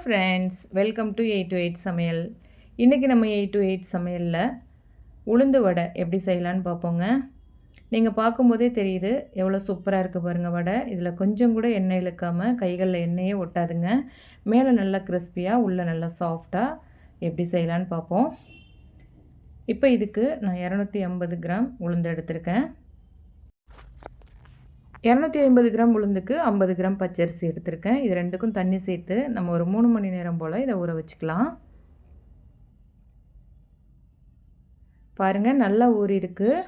Friends, welcome to 8 to 8 சமையல். இன்றைக்கி நம்ம 8 to 8 சமையலில் உளுந்து வடை எப்படி செய்யலான்னு பார்ப்போங்க. நீங்கள் பார்க்கும்போதே தெரியுது எவ்வளோ சூப்பராக இருக்குது பாருங்கள் வடை. இதில் கொஞ்சம் கூட எண்ணெய் இழுக்காமல் கைகளில் எண்ணெயே ஒட்டாதுங்க. மேலே நல்லா கிறிஸ்பியாக உள்ளே நல்லா சாஃப்டாக எப்படி செய்யலான்னு பார்ப்போம். இப்போ இதுக்கு நான் 250 கிராம் உளுந்து எடுத்திருக்கேன். 250 கிராம் உளுந்துக்கு 50 கிராம் பச்சரிசி எடுத்திருக்கேன். இது ரெண்டுக்கும் தண்ணி சேர்த்து நம்ம ஒரு 3 மணி நேரம் போல் இதை ஊற வச்சுக்கலாம். பாருங்கள், நல்லா ஊறி இருக்குது.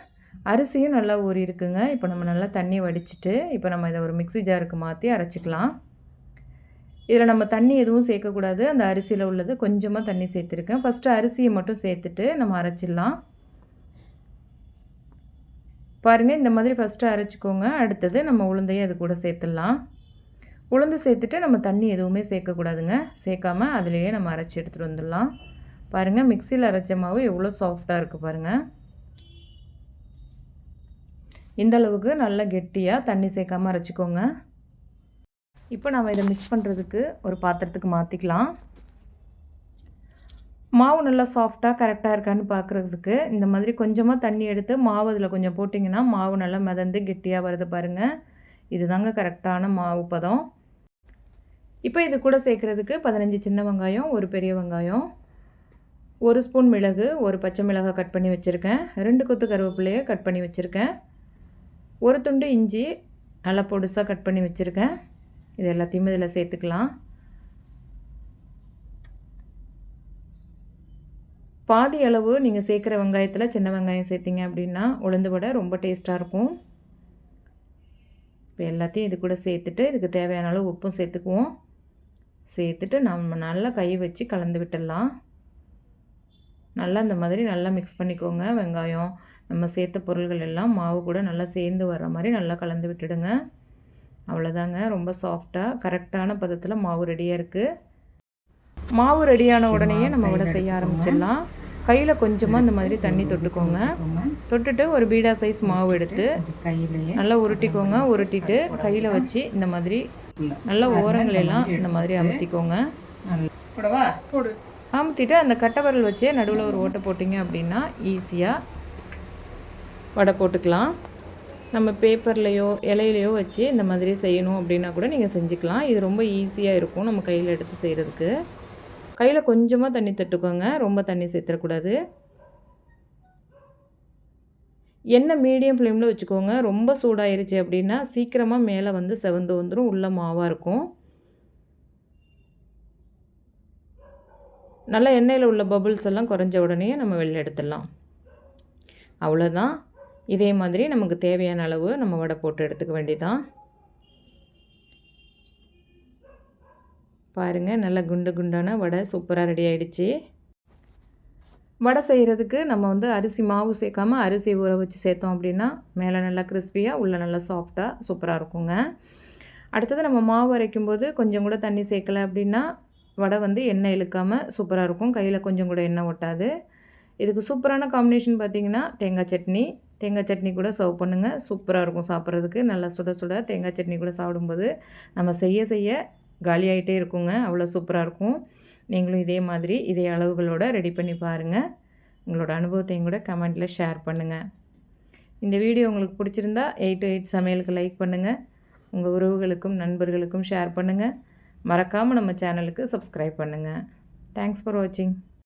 அரிசியும் நல்லா ஊறி இருக்குங்க. இப்போ நம்ம நல்லா தண்ணி வடிச்சிட்டு இப்போ நம்ம இதை ஒரு மிக்ஸி ஜாருக்கு மாற்றி அரைச்சிக்கலாம். இதில் நம்ம தண்ணி எதுவும் சேர்க்கக்கூடாது. அந்த அரிசியில் உள்ளது கொஞ்சமாக தண்ணி சேர்த்துருக்கேன். ஃபஸ்ட்டு அரிசியை மட்டும் சேர்த்துட்டு நம்ம அரைச்சிடலாம். பாருங்கள், இந்த மாதிரி ஃபஸ்ட்டு அரைச்சிக்கோங்க. அடுத்தது நம்ம உளுந்தையும் அது கூட சேர்த்துடலாம். உளுந்து சேர்த்துட்டு நம்ம தண்ணி எதுவுமே சேர்க்கக்கூடாதுங்க. சேர்க்காமல் அதிலேயே நம்ம அரைச்சி எடுத்துகிட்டு வந்துடலாம். பாருங்கள், மிக்சியில் அரைச்ச மாவு எவ்வளோ சாஃப்டாக இருக்குது பாருங்கள். இந்தளவுக்கு நல்லா கெட்டியாக தண்ணி சேர்க்காமல் அரைச்சிக்கோங்க. இப்போ நம்ம இதை மிக்ஸ் பண்ணுறதுக்கு ஒரு பாத்திரத்துக்கு மாற்றிக்கலாம். மாவு நல்லா சாஃப்டாக கரெக்டாக இருக்கான்னு பார்க்குறதுக்கு இந்த மாதிரி கொஞ்சமாக தண்ணி எடுத்து மாவு அதில் கொஞ்சம் போட்டிங்கன்னா மாவு நல்லா மிதந்து கெட்டியாக வருது பாருங்கள். இதுதாங்க கரெக்டான மாவு பதம். இப்போ இது கூட சேர்க்குறதுக்கு 15 சின்ன வெங்காயம், ஒரு பெரிய வெங்காயம், 1 ஸ்பூன் மிளகு, ஒரு பச்சை மிளகாய் கட் பண்ணி வச்சுருக்கேன், 2 கொத்து கருவேப்பிலையை கட் பண்ணி வச்சுருக்கேன், ஒரு துண்டு இஞ்சி நல்லா பொடுசாக கட் பண்ணி வச்சுருக்கேன். இது எல்லாத்தையுமே இதில் சேர்த்துக்கலாம். பாதி அளவு நீங்கள் சேர்க்குற வெங்காயத்தில் சின்ன வெங்காயம் சேர்த்திங்க அப்படின்னா உளுந்து வடை ரொம்ப டேஸ்ட்டாக இருக்கும். இப்போ எல்லாத்தையும் இது கூட சேர்த்துட்டு இதுக்கு தேவையான அளவு உப்பும் சேர்த்துக்குவோம். சேர்த்துட்டு நம்ம நல்லா கை வச்சு கலந்து விட்டுடலாம். நல்லா இந்த மாதிரி நல்லா மிக்ஸ் பண்ணிக்கோங்க. வெங்காயம் நம்ம சேர்த்த பொருள்கள் எல்லாம் மாவு கூட நல்லா சேர்ந்து வர்ற மாதிரி நல்லா கலந்து விட்டுடுங்க. அவ்வளோதாங்க, ரொம்ப சாஃப்டாக கரெக்டான பதத்தில் மாவு ரெடியாக இருக்குது. மாவு ரெடியான உடனேயே நம்ம வடை செய்ய ஆரம்பிச்சிடலாம். கையில் கொஞ்சமாக இந்த மாதிரி தண்ணி தொட்டுக்கோங்க. தொட்டுட்டு ஒரு பீடா சைஸ் மாவு எடுத்து நல்லா உருட்டிக்கோங்க. உருட்டிட்டு கையில் வச்சு இந்த மாதிரி நல்லா ஓரங்களெல்லாம் இந்த மாதிரி அமுத்திக்கோங்க. அமுத்திட்டு அந்த கட்டை விரல் வச்சு நடுவில் ஒரு ஓட்டை போட்டிங்க அப்படின்னா ஈஸியாக வடை போட்டுக்கலாம். நம்ம பேப்பர்லேயோ இலையிலையோ வச்சு இந்த மாதிரி செய்யணும் அப்படின்னா கூட நீங்கள் செஞ்சுக்கலாம். இது ரொம்ப ஈஸியாக இருக்கும் நம்ம கையில் எடுத்து செய்கிறதுக்கு. கையில் கொஞ்சமாக தண்ணி தட்டுக்கோங்க, ரொம்ப தண்ணி சேர்த்துடக்கூடாது. எண்ணெய் மீடியம் ஃப்ளேமில் வச்சுக்கோங்க. ரொம்ப சூடாயிருச்சு அப்படின்னா சீக்கிரமாக மேலே வந்து செவந்து வந்துடும், உள்ள மாவாக இருக்கும். நல்லா எண்ணெயில் உள்ள பபுள்ஸ் எல்லாம் குறைஞ்ச உடனே நம்ம வெளில எடுத்துடலாம். அவ்வளோதான். இதே மாதிரி நமக்கு தேவையான அளவு நம்ம வடை போட்டு எடுத்துக்க வேண்டியதான். பாருங்கள், நல்லா குண்டு குண்டான வடை சூப்பராக ரெடி ஆகிடுச்சு. வடை செய்கிறதுக்கு நம்ம வந்து அரிசி மாவு சேர்க்காமல் அரிசி ஊற வச்சு சேர்த்தோம் அப்படின்னா மேலே நல்லா கிறிஸ்பியாக உள்ளே நல்லா சாஃப்டாக சூப்பராக இருக்குங்க. அடுத்தது நம்ம மாவு அரைக்கும்போது கொஞ்சம் கூட தண்ணி சேர்க்கலை அப்படின்னா வடை வந்து எண்ணெய் இழுக்காமல் சூப்பராக இருக்கும். கையில் கொஞ்சம் கூட எண்ணெய் ஒட்டாது. இதுக்கு சூப்பரான காம்பினேஷன் பார்த்திங்கன்னா தேங்காய் சட்னி. தேங்காய் சட்னி கூட சர்வ் பண்ணுங்கள், சூப்பராக இருக்கும் சாப்பிட்றதுக்கு. நல்லா சுட சுட தேங்காய் சட்னி கூட சாப்பிடும்போது நம்ம செய்ய செய்ய காலியாகிட்டே இருக்குங்க. அவ்வளோ சூப்பராக இருக்கும். நீங்களும் இதே மாதிரி இதே அளவுகளோடு ரெடி பண்ணி பாருங்கள். உங்களோட அனுபவத்தையும் கூட கமெண்ட்டில் ஷேர் பண்ணுங்கள். இந்த வீடியோ உங்களுக்கு பிடிச்சிருந்தா 8 to 8 சமையலுக்கு லைக் பண்ணுங்கள். உங்கள் உறவுகளுக்கும் நண்பர்களுக்கும் ஷேர் பண்ணுங்கள். மறக்காமல் நம்ம சேனலுக்கு சப்ஸ்கிரைப் பண்ணுங்கள். தேங்க்ஸ் ஃபார் வாட்சிங்.